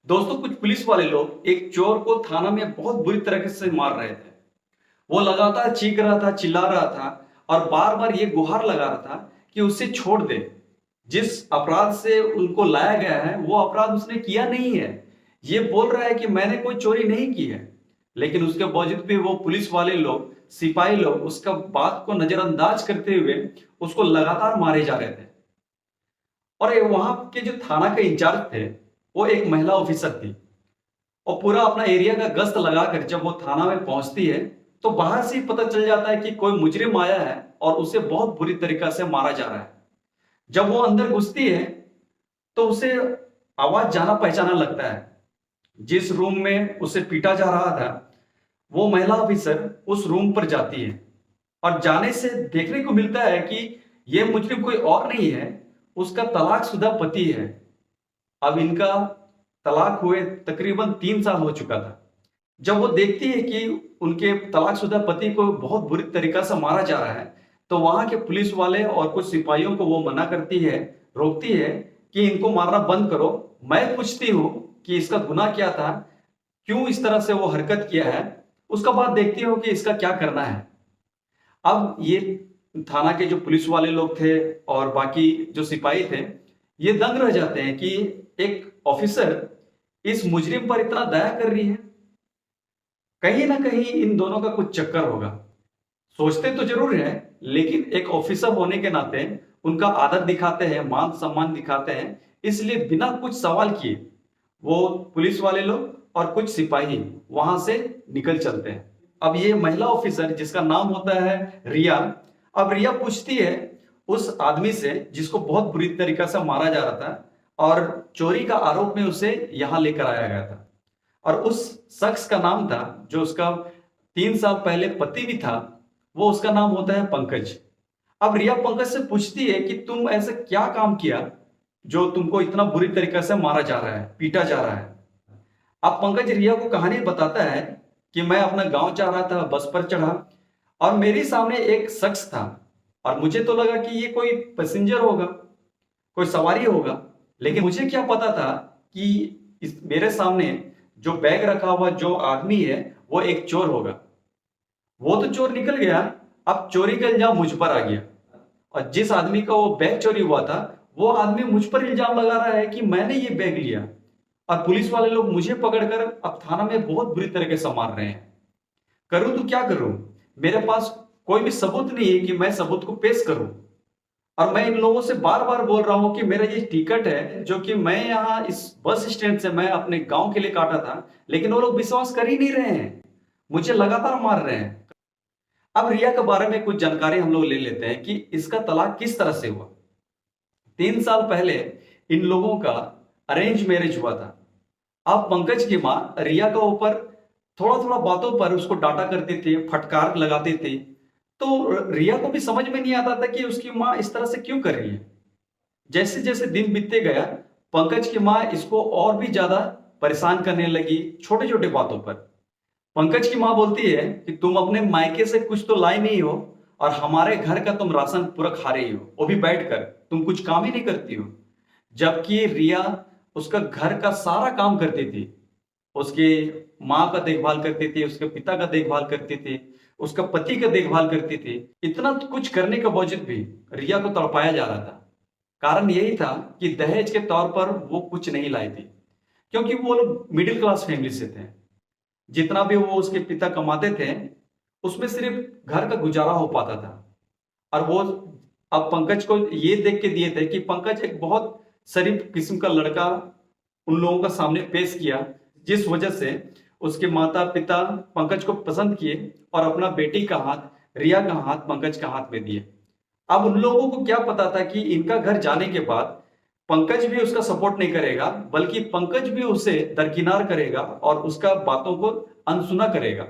दोस्तों, कुछ पुलिस वाले लोग एक चोर को थाना में बहुत बुरी तरीके से मार रहे थे। वो लगातार चीख रहा था, चिल्ला रहा था और बार बार ये गुहार लगा रहा था कि उसे छोड़ दे। जिस अपराध से उनको लाया गया है वो अपराध उसने किया नहीं है। ये बोल रहा है कि मैंने कोई चोरी नहीं की है, लेकिन उसके बावजूद भी वो पुलिस वाले लोग, सिपाही लोग उसका बात को नजरअंदाज करते हुए उसको लगातार मारे जा रहे थे। और वहां के जो थाना के इंचार्ज थे, वो एक महिला ऑफिसर थी। और पूरा अपना एरिया का गश्त लगाकर जब वो थाना में पहुंचती है, तो बाहर से ही पता चल जाता है कि कोई मुजरिम आया है और उसे बहुत बुरी तरीका से मारा जा रहा है। जब वो अंदर घुसती है, तो उसे आवाज जाना पहचाना लगता है। जिस रूम में उसे पीटा जा रहा था, वो महिला ऑफिसर उस रूम पर जाती है और जाने से देखने को मिलता है कि यह मुजरिम कोई और नहीं है, उसका तलाकशुदा पति है। अब इनका तलाक हुए तकरीबन 3 साल हो चुका था। जब वो देखती है कि उनके तलाकशुदा पति को बहुत बुरी तरीका से मारा जा रहा है, तो वहां के पुलिस वाले और कुछ सिपाहियों को वो मना करती है, रोकती है कि इनको मारना बंद करो। मैं पूछती हूँ कि इसका गुनाह क्या था, क्यों इस तरह से वो हरकत किया है, उसका बाद देखती हूँ कि इसका क्या करना है। अब ये थाना के जो पुलिस वाले लोग थे और बाकी जो सिपाही थे, ये दंग रह जाते हैं कि एक ऑफिसर इस मुजरिम पर इतना दया कर रही है। कहीं ना कहीं इन दोनों का कुछ चक्कर होगा। सोचते तो जरूर है, लेकिन एक ऑफिसर होने के नाते उनका आदर दिखाते हैं, मान सम्मान दिखाते हैं, इसलिए बिना कुछ सवाल किए वो पुलिस वाले लोग और कुछ सिपाही वहां से निकल चलते हैं। अब ये महिला ऑफिसर जिसका नाम होता है रिया, अब रिया पूछती है उस आदमी से जिसको बहुत बुरी तरीका से मारा जा रहा था और चोरी का आरोप में उसे यहां लेकर आया गया था। और उस शख्स का नाम था, जो उसका 3 साल पहले पति भी था, वो उसका नाम होता है पंकज। अब रिया पंकज से पूछती है कि तुम ऐसा क्या काम किया जो तुमको इतना बुरी तरीके से मारा जा रहा है, पीटा जा रहा है। अब पंकज रिया को कहानी बताता है कि मैं अपना गांव जा रहा था, बस पर चढ़ा और मेरे सामने एक शख्स था और मुझे तो लगा कि ये कोई पैसेंजर होगा, कोई सवारी होगा। लेकिन मुझे क्या पता था कि मेरे सामने जो बैग रखा हुआ जो आदमी है वो एक चोर होगा। वो तो चोर निकल गया, अब चोरी का इल्जाम मुझ पर आ गया। और जिस आदमी का वो बैग चोरी हुआ था, वो आदमी मुझ पर इल्जाम लगा रहा है कि मैंने ये बैग लिया। और पुलिस वाले लोग मुझे पकड़कर अब थाना में बहुत बुरी तरीके से मार रहे हैं। करूं तो क्या करूं? मेरे पास कोई भी सबूत नहीं है कि मैं सबूत को पेश करूं। और मैं इन लोगों से बार बार बोल रहा हूं कि मेरा ये टिकट है जो कि मैं यहाँ इस बस स्टैंड से मैं अपने गांव के लिए काटा था, लेकिन वो लोग विश्वास कर ही नहीं रहे हैं, मुझे लगातार मार रहे हैं। अब रिया के बारे में कुछ जानकारी हम लोग ले लेते हैं कि इसका तलाक किस तरह से हुआ। 3 साल पहले इन लोगों का अरेंज मैरिज हुआ था। अब पंकज की माँ रिया के ऊपर थोड़ा थोड़ा बातों पर उसको डांटा करते थे, फटकार लगाते थे। तो रिया को भी समझ में नहीं आता था कि उसकी माँ इस तरह से क्यों कर रही है। जैसे जैसे दिन बीतते गया, पंकज की माँ इसको और भी ज्यादा परेशान करने लगी छोटे छोटे बातों पर। पंकज की माँ बोलती है कि तुम अपने मायके से कुछ तो लाई नहीं हो और हमारे घर का तुम राशन पूरा खा रही हो, वो भी बैठकर, तुम कुछ काम ही नहीं करती हो। जबकि रिया उसका घर का सारा काम करती थी, उसके माँ का देखभाल करती थी, उसके पिता का देखभाल करती थी, उसका पति का देखभाल करती थी। इतना कुछ करने के बावजूद भी रिया को तड़पाया जा रहा था। कारण यही था कि दहेज के तौर पर वो कुछ नहीं लाई थी, क्योंकि वो लोग मिडिल क्लास फैमिली से थे। जितना भी वो उसके पिता कमाते थे, उसमें सिर्फ घर का गुजारा हो पाता था। और वो अब पंकज को ये देख के दिए थे कि पंकज एक बहुत शरीफ किस्म का लड़का उन लोगों का सामने पेश किया, जिस वजह से उसके माता पिता पंकज को पसंद किए और अपना बेटी का हाथ, रिया का हाथ पंकज का हाथ में दिए। अब उन लोगों को क्या पता था कि इनका घर जाने के बाद पंकज भी उसका सपोर्ट नहीं करेगा, बल्कि पंकज भी उसे दरकिनार करेगा और उसका बातों को अनसुना करेगा।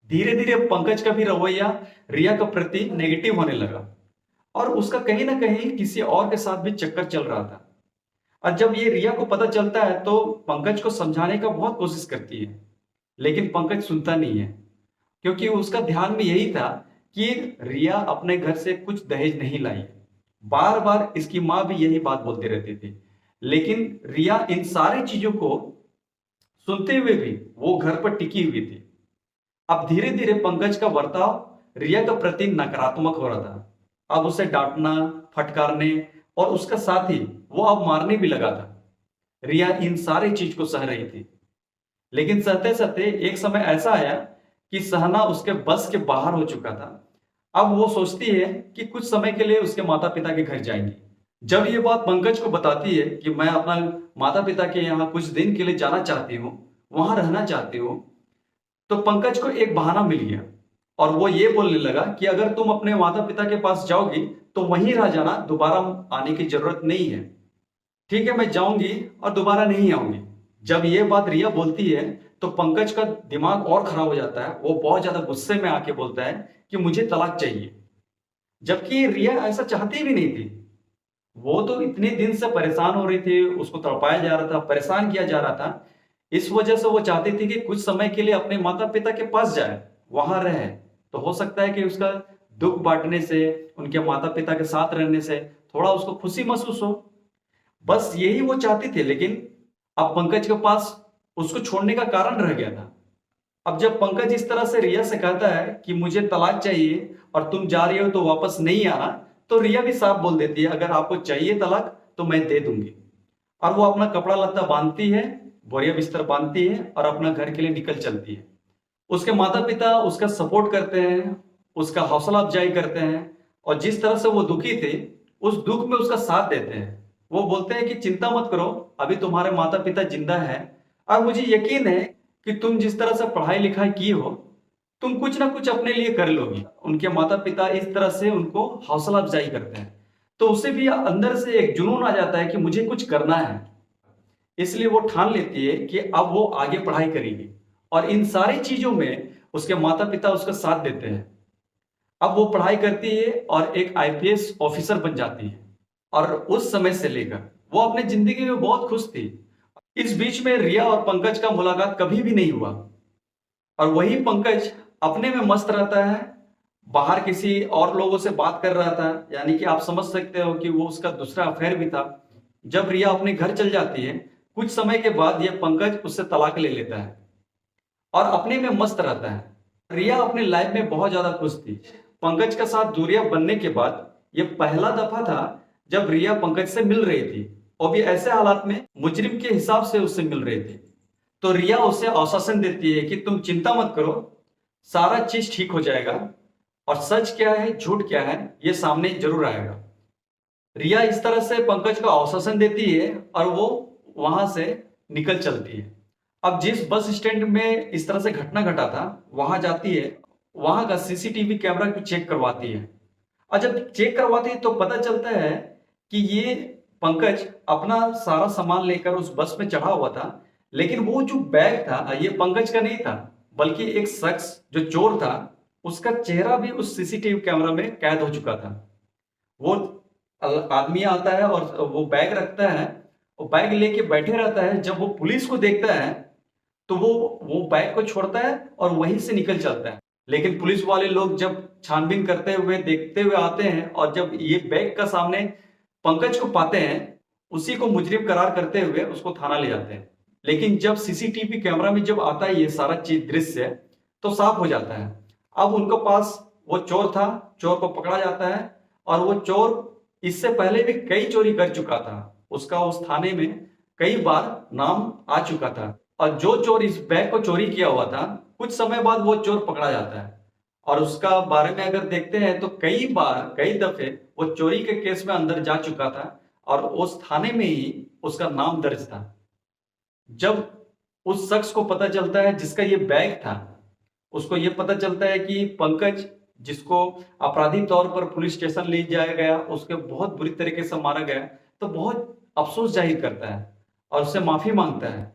धीरे धीरे पंकज का भी रवैया रिया के प्रति नेगेटिव होने लगा और उसका कहीं ना कहीं किसी और के साथ भी चक्कर चल रहा था। और जब ये रिया को पता चलता है तो पंकज को समझाने का बहुत कोशिश करती है, लेकिन पंकज सुनता नहीं है, क्योंकि उसका ध्यान में यही था कि रिया अपने घर से कुछ दहेज नहीं लाई। बार बार इसकी माँ भी यही बात बोलती रहती थी, लेकिन रिया इन सारी चीजों को सुनते हुए भी वो घर पर टिकी हुई थी। अब धीरे धीरे पंकज का बर्ताव रिया के प्रति नकारात्मक हो रहा था। अब उसे डांटना, फटकारने और उसका साथ ही वो अब मारने भी लगा था। रिया इन सारी चीज को सह रही थी, लेकिन सहते सहते एक समय ऐसा आया कि सहना उसके बस के बाहर हो चुका था। अब वो सोचती है कि कुछ समय के लिए उसके माता पिता के घर जाएंगी। जब ये बात पंकज को बताती है कि मैं अपना माता पिता के यहाँ कुछ दिन के लिए जाना चाहती हूँ, वहां रहना चाहती हूँ, तो पंकज को एक बहाना मिल गया और वो ये बोलने लगा कि अगर तुम अपने माता पिता के पास जाओगी तो वहीं रह जाना, दोबारा आने की जरूरत नहीं है। ठीक है, मैं जाऊंगी और दोबारा नहीं आऊंगी। जब ये बात रिया बोलती है तो पंकज का दिमाग और खराब हो जाता है। वो बहुत ज्यादा गुस्से में आके बोलता है कि मुझे तलाक चाहिए, जबकि रिया ऐसा चाहती भी नहीं थी। वो तो इतने दिन से परेशान हो रही थी, उसको तड़पाया जा रहा था, परेशान किया जा रहा था। इस वजह से वो चाहती थी कि कुछ समय के लिए अपने माता पिता के पास जाए, वहां रहे। तो हो सकता है कि उसका दुख बांटने से, उनके माता पिता के साथ रहने से थोड़ा उसको खुशी महसूस हो। बस यही वो चाहती थी। लेकिन अब पंकज के पास उसको छोड़ने का कारण रह गया था। अब जब पंकज इस तरह से रिया से कहता है कि मुझे तलाक चाहिए और तुम जा रही हो तो वापस नहीं आना, तो रिया भी साफ बोल देती है अगर आपको चाहिए तलाक तो मैं दे दूंगी। और वो अपना कपड़ा लत्ता बांधती है, बोरिया बिस्तर बांधती है और अपना घर के लिए निकल चलती है। उसके माता पिता उसका सपोर्ट करते हैं, उसका हौसला अफजाई करते हैं और जिस तरह से वो दुखी थे उस दुख में उसका साथ देते हैं। वो बोलते हैं कि चिंता मत करो, अभी तुम्हारे माता पिता जिंदा है और मुझे यकीन है कि तुम जिस तरह से पढ़ाई लिखाई की हो, तुम कुछ ना कुछ अपने लिए कर लोगी। उनके माता पिता इस तरह से उनको हौसला अफजाई करते हैं, तो उसे भी अंदर से एक जुनून आ जाता है कि मुझे कुछ करना है। इसलिए वो ठान लेती है कि अब वो आगे पढ़ाई करेगी और इन सारी चीजों में उसके माता पिता उसका साथ देते हैं। अब वो पढ़ाई करती है और एक आईपीएस ऑफिसर बन जाती है और उस समय से लेकर वो अपने जिंदगी में बहुत खुश थी। इस बीच में रिया और पंकज का मुलाकात कभी भी नहीं हुआ और वही पंकज अपने में मस्त रहता है, बाहर किसी और लोगों से बात कर रहा था। यानी कि आप समझ सकते हो कि वो उसका दूसरा अफेयर भी था। जब रिया अपने घर चल जाती है, कुछ समय के बाद ये पंकज उससे तलाक ले लेता है और अपने में मस्त रहता है। रिया अपनी लाइफ में बहुत ज्यादा खुश थी। पंकज के साथ दूरियां बनने के बाद ये पहला दफा था जब रिया पंकज से मिल रही थी, और भी ऐसे हालात में मुजरिम के हिसाब से उससे मिल रही थी। तो रिया उसे आश्वासन देती है कि तुम चिंता मत करो, सारा चीज ठीक हो जाएगा और सच क्या है झूठ क्या है ये सामने जरूर आएगा। रिया इस तरह से पंकज को आश्वासन देती है और वो वहां से निकल चलती है। अब जिस बस स्टैंड में इस तरह से घटना घटा था वहां जाती है, वहां का सीसीटीवी कैमरा को चेक करवाती है और जब चेक करवाती है तो पता चलता है कि ये पंकज अपना सारा सामान लेकर उस बस में चढ़ा हुआ था। लेकिन वो जो बैग था ये पंकज का नहीं था, बल्कि एक शख्स जो चोर था उसका चेहरा भी उस सीसीटीवी कैमरा में कैद हो चुका था। वो आदमी आता है और वो बैग रखता है, वो बैग लेके बैठे रहता है। जब वो पुलिस को देखता है तो वो बैग को छोड़ता है और वहीं से निकल चलता है। लेकिन पुलिस वाले लोग जब छानबीन करते हुए देखते हुए आते हैं और जब ये बैग का सामने पंकज को पाते हैं, उसी को मुजरिम करार करते हुए उसको थाना ले जाते हैं। लेकिन जब सीसीटीवी कैमरा में जब आता है ये सारा चीज दृश्य, तो साफ हो जाता है। अब उनके पास वो चोर था, चोर को पकड़ा जाता है और वो चोर इससे पहले भी कई चोरी कर चुका था। उसका उस थाने में कई बार नाम आ चुका था और जो चोर इस बैग को चोरी किया हुआ था, कुछ समय बाद वो चोर पकड़ा जाता है और उसका बारे में अगर देखते हैं तो कई बार कई दफे वो चोरी के केस में अंदर जा चुका था और उस थाने में ही उसका नाम दर्ज था। जब उस शख्स को पता चलता है जिसका ये बैग था, उसको ये पता चलता है कि पंकज जिसको अपराधी तौर पर पुलिस स्टेशन ले जाया गया, उसके बहुत बुरी तरीके से मारा गया, तो बहुत अफसोस जाहिर करता है और उससे माफी मांगता है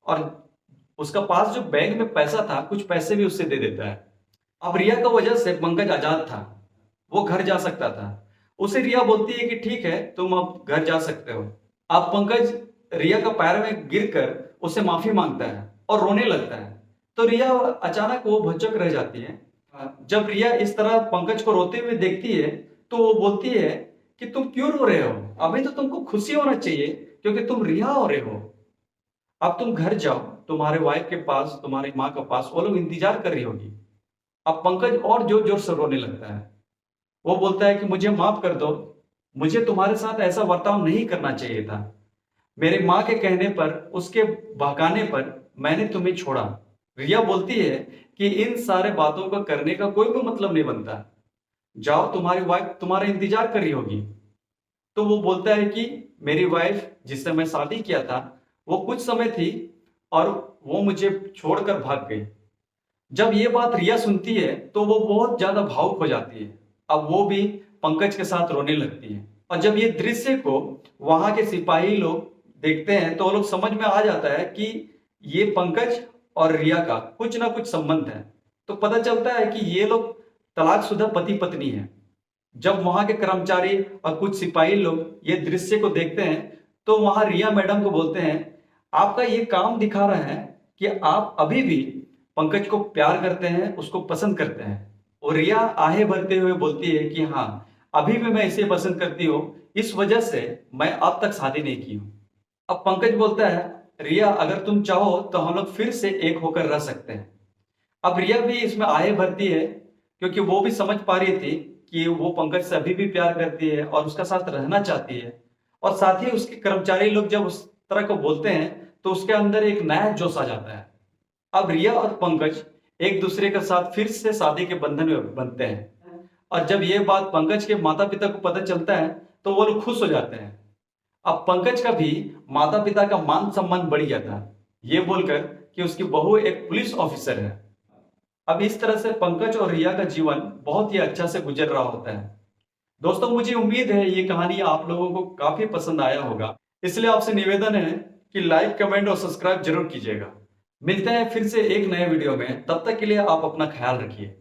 और उसका पास जो बैग में पैसा था कुछ पैसे भी उससे दे देता है। अब रिया का वजह से पंकज आजाद था, वो घर जा सकता था। उसे रिया बोलती है कि ठीक है तुम अब घर जा सकते हो। अब पंकज रिया का पैर में गिरकर उससे माफी मांगता है और रोने लगता है। तो रिया अचानक वो भौचक रह जाती है। जब रिया इस तरह पंकज को रोते हुए देखती है तो वो बोलती है कि तुम क्यों रो रहे हो, अभी तो तुमको खुशी होना चाहिए क्योंकि तुम रिहा हो रहे हो। अब तुम घर जाओ, तुम्हारे वाइफ के पास, तुम्हारी माँ के पास वो लोग इंतजार कर रही होगी। अब पंकज और जोर जोर से रोने लगता है। वो बोलता है कि मुझे माफ कर दो, मुझे तुम्हारे साथ ऐसा बर्ताव नहीं करना चाहिए था। मेरे माँ के कहने पर, उसके बहकाने पर मैंने तुम्हें छोड़ा। रिया बोलती है कि इन सारे बातों को करने का कोई भी मतलब नहीं बनता। जाओ, तुम्हारी वाइफ तुम्हारा इंतजार कर रही होगी। तो वो बोलता है कि मेरी वाइफ जिससे मैं शादी किया था वो कुछ समय थी और वो मुझे छोड़कर भाग गई। जब ये बात रिया सुनती है तो वो बहुत ज्यादा भावुक हो जाती है। अब वो भी पंकज के साथ रोने लगती है। और जब ये दृश्य को वहां के सिपाही लोग देखते हैं तो वो लोग समझ में आ जाता है कि ये पंकज और रिया का कुछ ना कुछ संबंध है। तो पता चलता है कि ये लोग तलाकशुदा पति पत्नी है। जब वहां के कर्मचारी और कुछ सिपाही लोग ये दृश्य को देखते हैं तो वहां रिया मैडम को बोलते हैं, आपका ये काम दिखा रहा है कि आप अभी भी पंकज को प्यार करते हैं, उसको पसंद करते हैं। और रिया आहे भरते हुए बोलती है कि हाँ, अभी भी मैं इसे पसंद करती हूँ, इस वजह से मैं अब तक शादी नहीं की हूँ। अब पंकज बोलता है, रिया अगर तुम चाहो तो हम लोग फिर से एक होकर रह सकते हैं। अब रिया भी इसमें आहे भरती है क्योंकि वो भी समझ पा रही थी कि वो पंकज से अभी भी प्यार करती है और उसका साथ रहना चाहती है। और साथ ही उसके कर्मचारी लोग जब उस तरह को बोलते हैं तो उसके अंदर एक नया जोश आ जाता है। अब रिया और पंकज एक दूसरे के साथ फिर से शादी के बंधन में बनते हैं। और जब ये बात पंकज के माता पिता को पता चलता है तो वो लोग खुश हो जाते हैं। अब पंकज का भी माता पिता का मान सम्मान बढ़ गया था, ये बोलकर कि उसकी बहू एक पुलिस ऑफिसर है। अब इस तरह से पंकज और रिया का जीवन बहुत ही अच्छा से गुजर रहा होता है। दोस्तों, मुझे उम्मीद है ये कहानी आप लोगों को काफी पसंद आया होगा, इसलिए आपसे निवेदन है कि लाइक, कमेंट और सब्सक्राइब जरूर कीजिएगा। मिलते हैं फिर से एक नए वीडियो में, तब तक के लिए आप अपना ख्याल रखिए।